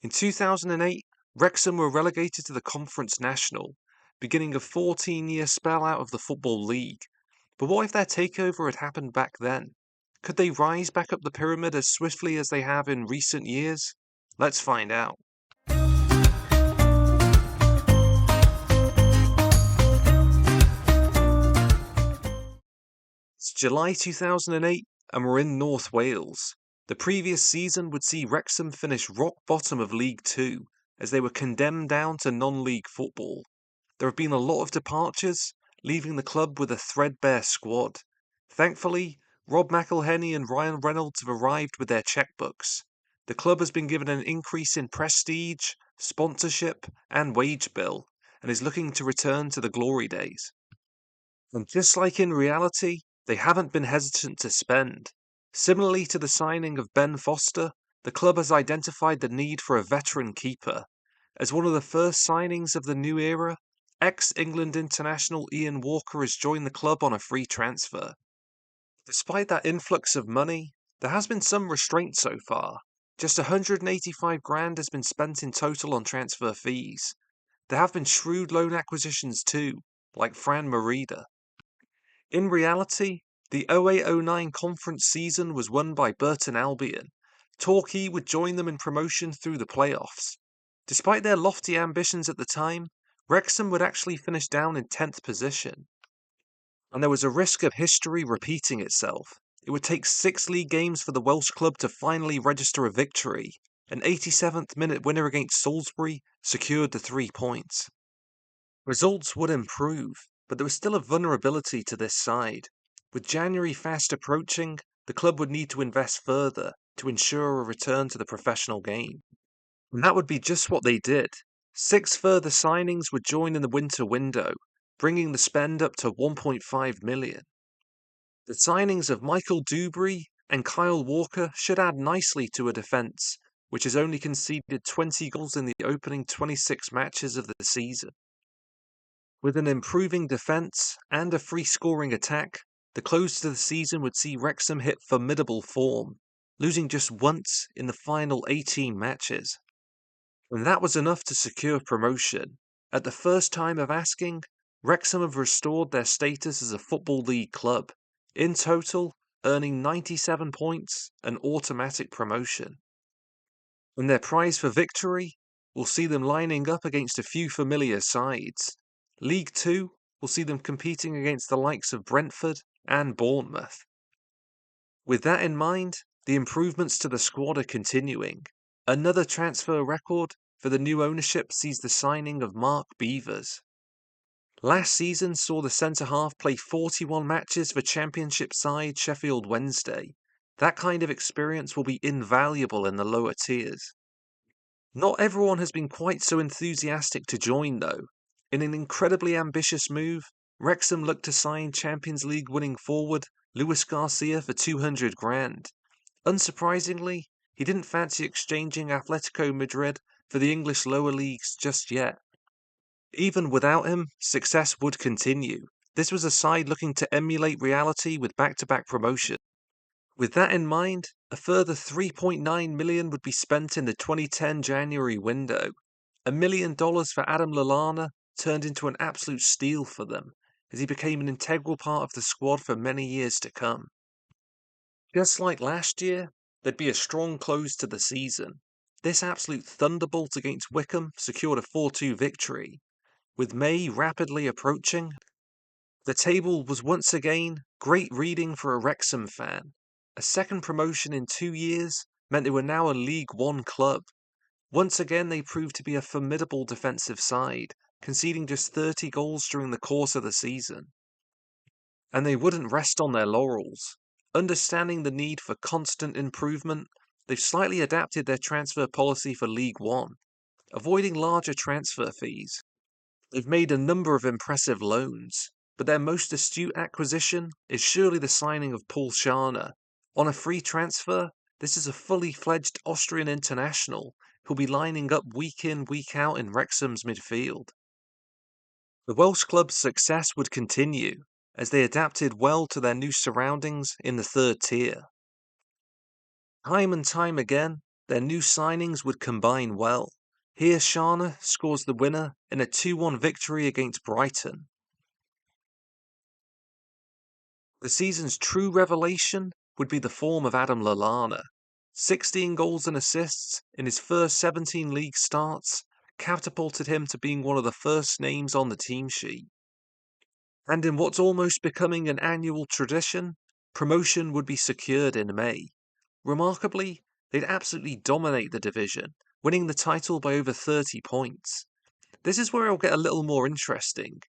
In 2008, Wrexham were relegated to the Conference National, beginning a 14-year spell out of the Football League. But what if their takeover had happened back then? Could they rise back up the pyramid as swiftly as they have in recent years? Let's find out. It's July 2008 and we're in North Wales. The previous season would see Wrexham finish rock bottom of League Two as they were condemned down to non-league football. There have been a lot of departures, leaving the club with a threadbare squad. Thankfully, Rob McElhenney and Ryan Reynolds have arrived with their checkbooks. The club has been given an increase in prestige, sponsorship, and wage bill, and is looking to return to the glory days. And just like in reality, they haven't been hesitant to spend. Similarly to the signing of Ben Foster, the club has identified the need for a veteran keeper. As one of the first signings of the new era, ex-England international Ian Walker has joined the club on a free transfer. Despite that influx of money, there has been some restraint so far. Just 185 grand has been spent in total on transfer fees. There have been shrewd loan acquisitions too, like Fran Merida. In reality, the 08-09 conference season was won by Burton Albion. Torquay would join them in promotion through the playoffs. Despite their lofty ambitions at the time, Wrexham would actually finish down in 10th position. And there was a risk of history repeating itself. It would take 6 league games for the Welsh club to finally register a victory. An 87th minute winner against Salisbury secured the 3 points. Results would improve, but there was still a vulnerability to this side. With January fast approaching, the club would need to invest further to ensure a return to the professional game. And that would be just what they did. 6 further signings would join in the winter window, bringing the spend up to 1.5 million. The signings of Michael Dewberry and Kyle Walker should add nicely to a defence, which has only conceded 20 goals in the opening 26 matches of the season. With an improving defence and a free-scoring attack, the close to the season would see Wrexham hit formidable form, losing just once in the final 18 matches. And that was enough to secure promotion. At the first time of asking, Wrexham have restored their status as a Football League club, in total earning 97 points and automatic promotion. And their prize for victory will see them lining up against a few familiar sides. League Two will see them competing against the likes of Brentford and Bournemouth. With that in mind, the improvements to the squad are continuing. Another transfer record for the new ownership sees the signing of Mark Beevers. Last season saw the centre-half play 41 matches for Championship side Sheffield Wednesday. That kind of experience will be invaluable in the lower tiers. Not everyone has been quite so enthusiastic to join though. In an incredibly ambitious move, Wrexham looked to sign Champions League winning forward Luis Garcia for 200 grand. Unsurprisingly, he didn't fancy exchanging Atletico Madrid for the English lower leagues just yet. Even without him, success would continue. This was a side looking to emulate reality with back-to-back promotion. With that in mind, a further 3.9 million would be spent in the 2010 January window. $1 million for Adam Lallana turned into an absolute steal for them, as he became an integral part of the squad for many years to come. Just like last year, there'd be a strong close to the season. This absolute thunderbolt against Wycombe secured a 4-2 victory. With May rapidly approaching, the table was once again great reading for a Wrexham fan. A second promotion in 2 years meant they were now a League One club. Once again they proved to be a formidable defensive side, conceding just 30 goals during the course of the season. And they wouldn't rest on their laurels. Understanding the need for constant improvement, they've slightly adapted their transfer policy for League One, avoiding larger transfer fees. They've made a number of impressive loans, but their most astute acquisition is surely the signing of Paul Scharner. On a free transfer, this is a fully fledged Austrian international who'll be lining up week in, week out in Wrexham's midfield. The Welsh club's success would continue as they adapted well to their new surroundings in the third tier. Time and time again, their new signings would combine well. Here Shana scores the winner in a 2-1 victory against Brighton. The season's true revelation would be the form of Adam Lallana. 16 goals and assists in his first 17 league starts catapulted him to being one of the first names on the team sheet. And in what's almost becoming an annual tradition, promotion would be secured in May. Remarkably, they'd absolutely dominate the division, winning the title by over 30 points. This is where it'll get a little more interesting.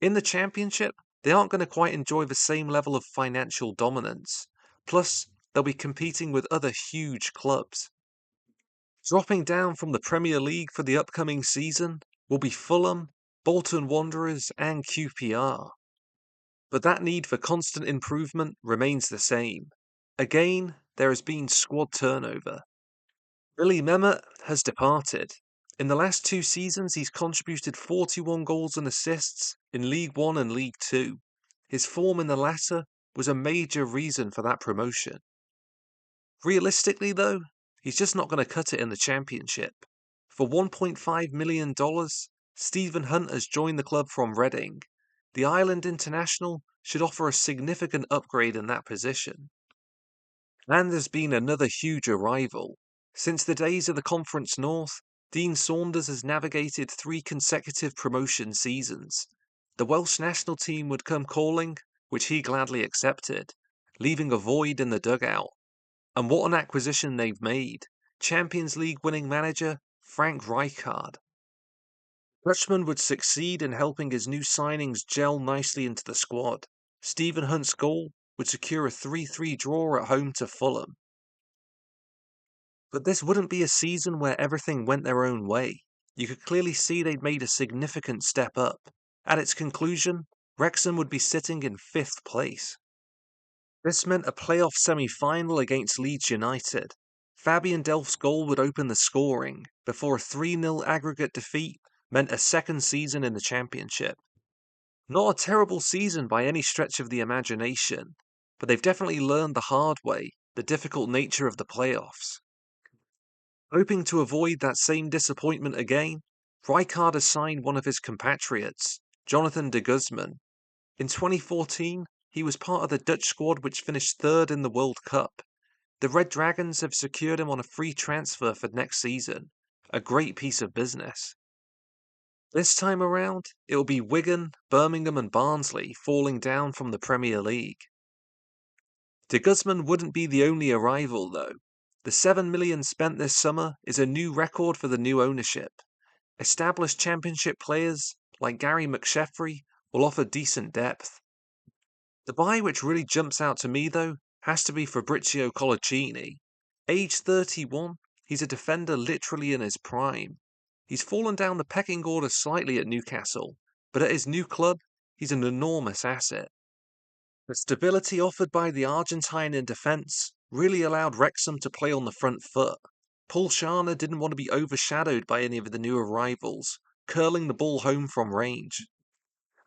In the Championship, they aren't going to quite enjoy the same level of financial dominance. Plus, they'll be competing with other huge clubs. Dropping down from the Premier League for the upcoming season will be Fulham, Bolton Wanderers, and QPR. But that need for constant improvement remains the same. Again, there has been squad turnover. Billy Mehmet has departed. In the last 2 seasons, he's contributed 41 goals and assists in League One and League Two. His form in the latter was a major reason for that promotion. Realistically, though, he's just not going to cut it in the Championship. For $1.5 million, Stephen Hunt has joined the club from Reading. The Ireland international should offer a significant upgrade in that position. And there's been another huge arrival. Since the days of the Conference North, Dean Saunders has navigated 3 consecutive promotion seasons. The Welsh national team would come calling, which he gladly accepted, leaving a void in the dugout. And what an acquisition they've made. Champions League winning manager Frank Rijkaard. Dutchman would succeed in helping his new signings gel nicely into the squad. Stephen Hunt's goal would secure a 3-3 draw at home to Fulham. But this wouldn't be a season where everything went their own way. You could clearly see they'd made a significant step up. At its conclusion, Wrexham would be sitting in 5th place. This meant a playoff semi-final against Leeds United. Fabian Delph's goal would open the scoring, before a 3-0 aggregate defeat meant a second season in the Championship. Not a terrible season by any stretch of the imagination, but they've definitely learned the hard way the difficult nature of the playoffs. Hoping to avoid that same disappointment again, Rijkaard has signed one of his compatriots, Jonathan de Guzman. In 2014, he was part of the Dutch squad which finished 3rd in the World Cup. The Red Dragons have secured him on a free transfer for next season, a great piece of business. This time around, it will be Wigan, Birmingham and Barnsley falling down from the Premier League. De Guzman wouldn't be the only arrival though. The $7 million spent this summer is a new record for the new ownership. Established Championship players like Gary McSheffrey will offer decent depth. The buy which really jumps out to me though has to be Fabrizio Colaccini. Age 31, he's a defender literally in his prime. He's fallen down the pecking order slightly at Newcastle, but at his new club, he's an enormous asset. The stability offered by the Argentine in defence really allowed Wrexham to play on the front foot. Paul Scharner didn't want to be overshadowed by any of the new arrivals, curling the ball home from range.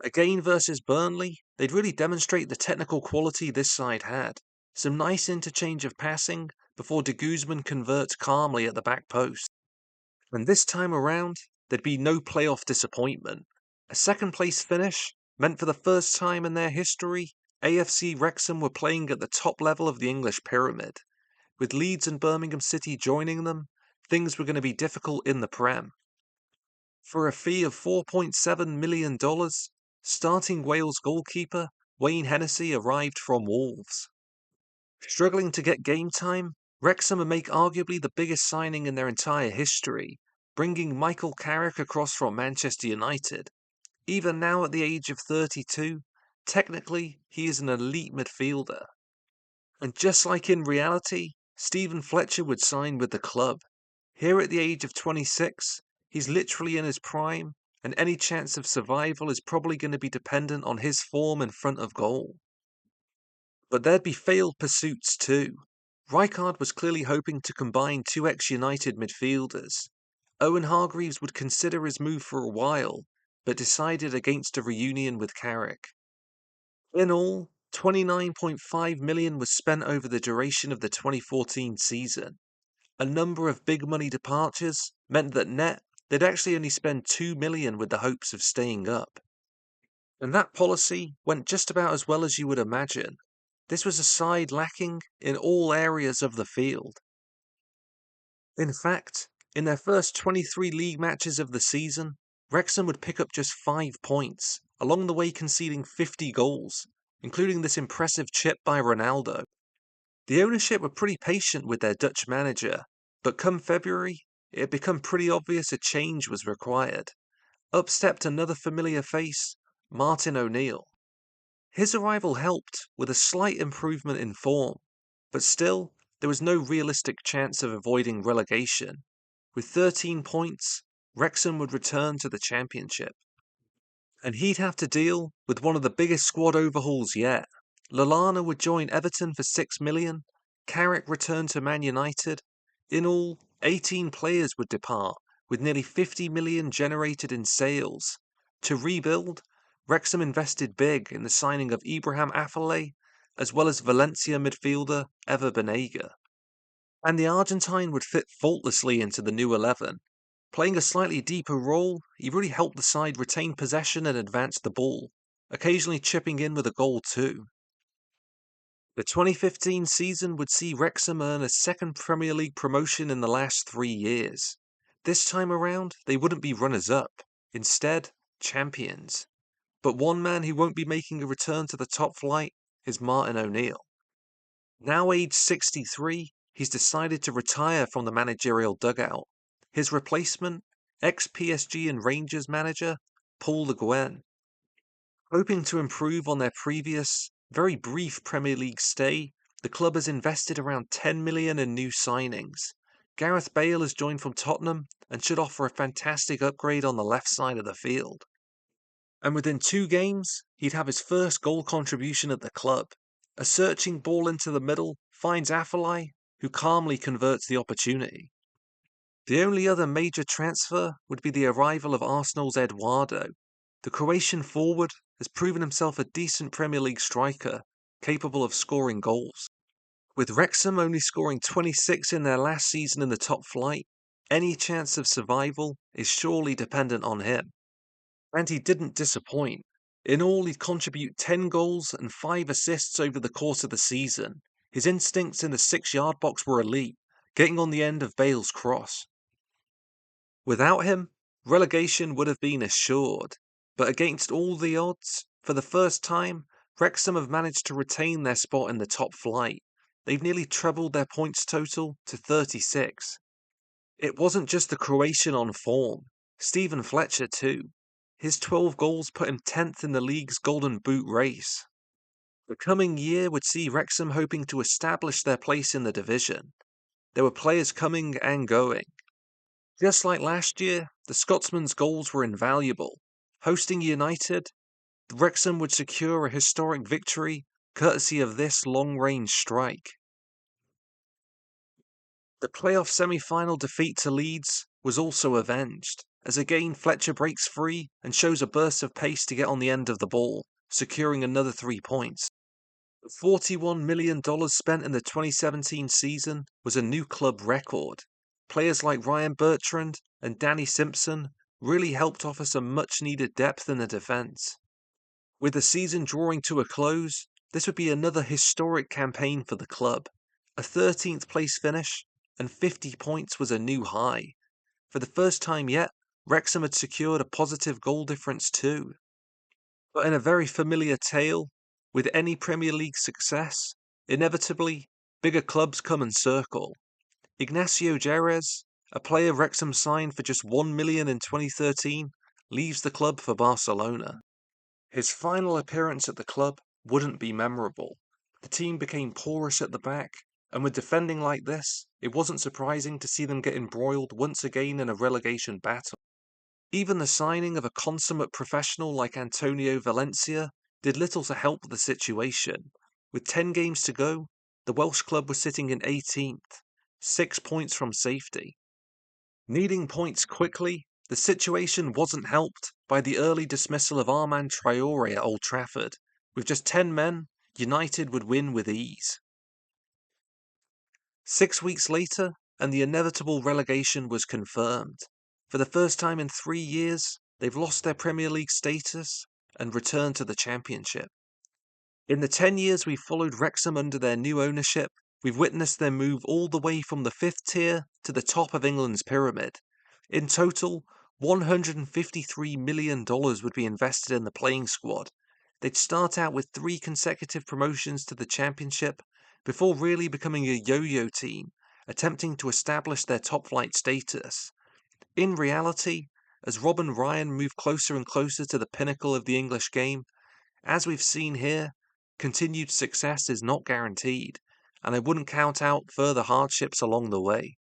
Again versus Burnley, they'd really demonstrate the technical quality this side had. Some nice interchange of passing before de Guzman converts calmly at the back post. And this time around, there'd be no playoff disappointment. A second place finish meant for the first time in their history, AFC Wrexham were playing at the top level of the English pyramid. With Leeds and Birmingham City joining them, things were going to be difficult in the Prem. For a fee of $4.7 million, starting Wales goalkeeper Wayne Hennessy arrived from Wolves. Struggling to get game time, Wrexham make arguably the biggest signing in their entire history, bringing Michael Carrick across from Manchester United. Even now at the age of 32, technically he is an elite midfielder. And just like in reality, Stephen Fletcher would sign with the club. Here at the age of 26, he's literally in his prime, and any chance of survival is probably going to be dependent on his form in front of goal. But there'd be failed pursuits too. Rijkaard was clearly hoping to combine 2 ex-United midfielders. Owen Hargreaves would consider his move for a while, but decided against a reunion with Carrick. In all, $29.5 million was spent over the duration of the 2014 season. A number of big money departures meant that net they'd actually only spend $2 million with the hopes of staying up. And that policy went just about as well as you would imagine. This was a side lacking in all areas of the field. In fact, in their first 23 league matches of the season, Wrexham would pick up just 5 points, along the way conceding 50 goals, including this impressive chip by Ronaldo. The ownership were pretty patient with their Dutch manager, but come February, it had become pretty obvious a change was required. Up stepped another familiar face, Martin O'Neill. His arrival helped with a slight improvement in form, but still, there was no realistic chance of avoiding relegation. With 13 points, Wrexham would return to the Championship. And he'd have to deal with one of the biggest squad overhauls yet. Lallana would join Everton for $6 million, Carrick returned to Man United. In all, 18 players would depart, with nearly 50 million generated in sales. To rebuild, Wrexham invested big in the signing of Ibrahim Afellay, as well as Valencia midfielder Ever Banega. And the Argentine would fit faultlessly into the new 11. Playing a slightly deeper role, he really helped the side retain possession and advance the ball, occasionally chipping in with a goal too. The 2015 season would see Wrexham earn a second Premier League promotion in the last 3 years. This time around, they wouldn't be runners-up, instead, champions. But one man who won't be making a return to the top flight is Martin O'Neill. Now aged 63, he's decided to retire from the managerial dugout. His replacement, ex-PSG and Rangers manager, Paul Le Guen. Hoping to improve on their previous, very brief Premier League stay, the club has invested around $10 million in new signings. Gareth Bale has joined from Tottenham and should offer a fantastic upgrade on the left side of the field. And within 2 games, he'd have his first goal contribution at the club. A searching ball into the middle finds Afellay, who calmly converts the opportunity. The only other major transfer would be the arrival of Arsenal's Eduardo. The Croatian forward has proven himself a decent Premier League striker, capable of scoring goals. With Wrexham only scoring 26 in their last season in the top flight, any chance of survival is surely dependent on him. And he didn't disappoint. In all, he'd contribute 10 goals and 5 assists over the course of the season. His instincts in the 6-yard box were elite, getting on the end of Bale's cross. Without him, relegation would have been assured. But against all the odds, for the first time, Wrexham have managed to retain their spot in the top flight. They've nearly trebled their points total to 36. It wasn't just the Croatian on form, Stephen Fletcher too. His 12 goals put him 10th in the league's Golden Boot race. The coming year would see Wrexham hoping to establish their place in the division. There were players coming and going. Just like last year, the Scotsman's goals were invaluable. Hosting United, Wrexham would secure a historic victory courtesy of this long-range strike. The playoff semi-final defeat to Leeds was also avenged, as again Fletcher breaks free and shows a burst of pace to get on the end of the ball, securing another 3 points. The $41 million spent in the 2017 season was a new club record. Players like Ryan Bertrand and Danny Simpson really helped offer some much-needed depth in the defence. With the season drawing to a close, this would be another historic campaign for the club. A 13th place finish and 50 points was a new high. For the first time yet, Wrexham had secured a positive goal difference too. But in a very familiar tale, with any Premier League success, inevitably, bigger clubs come and circle. Ignacio Jerez, a player Wrexham signed for just $1 million in 2013, leaves the club for Barcelona. His final appearance at the club wouldn't be memorable. The team became porous at the back, and with defending like this, it wasn't surprising to see them get embroiled once again in a relegation battle. Even the signing of a consummate professional like Antonio Valencia did little to help the situation. With 10 games to go, the Welsh club was sitting in 18th, 6 points from safety. Needing points quickly, the situation wasn't helped by the early dismissal of Armand Traore at Old Trafford. With just 10 men, United would win with ease. 6 weeks later, and the inevitable relegation was confirmed. For the first time in 3 years, they've lost their Premier League status and returned to the Championship. In the 10 years we've followed Wrexham under their new ownership, we've witnessed them move all the way from the 5th tier to the top of England's pyramid. In total, $153 million would be invested in the playing squad. They'd start out with 3 consecutive promotions to the Championship before really becoming a yo-yo team, attempting to establish their top-flight status. In reality, as Rob and Ryan move closer and closer to the pinnacle of the English game, as we've seen here, continued success is not guaranteed, and I wouldn't count out further hardships along the way.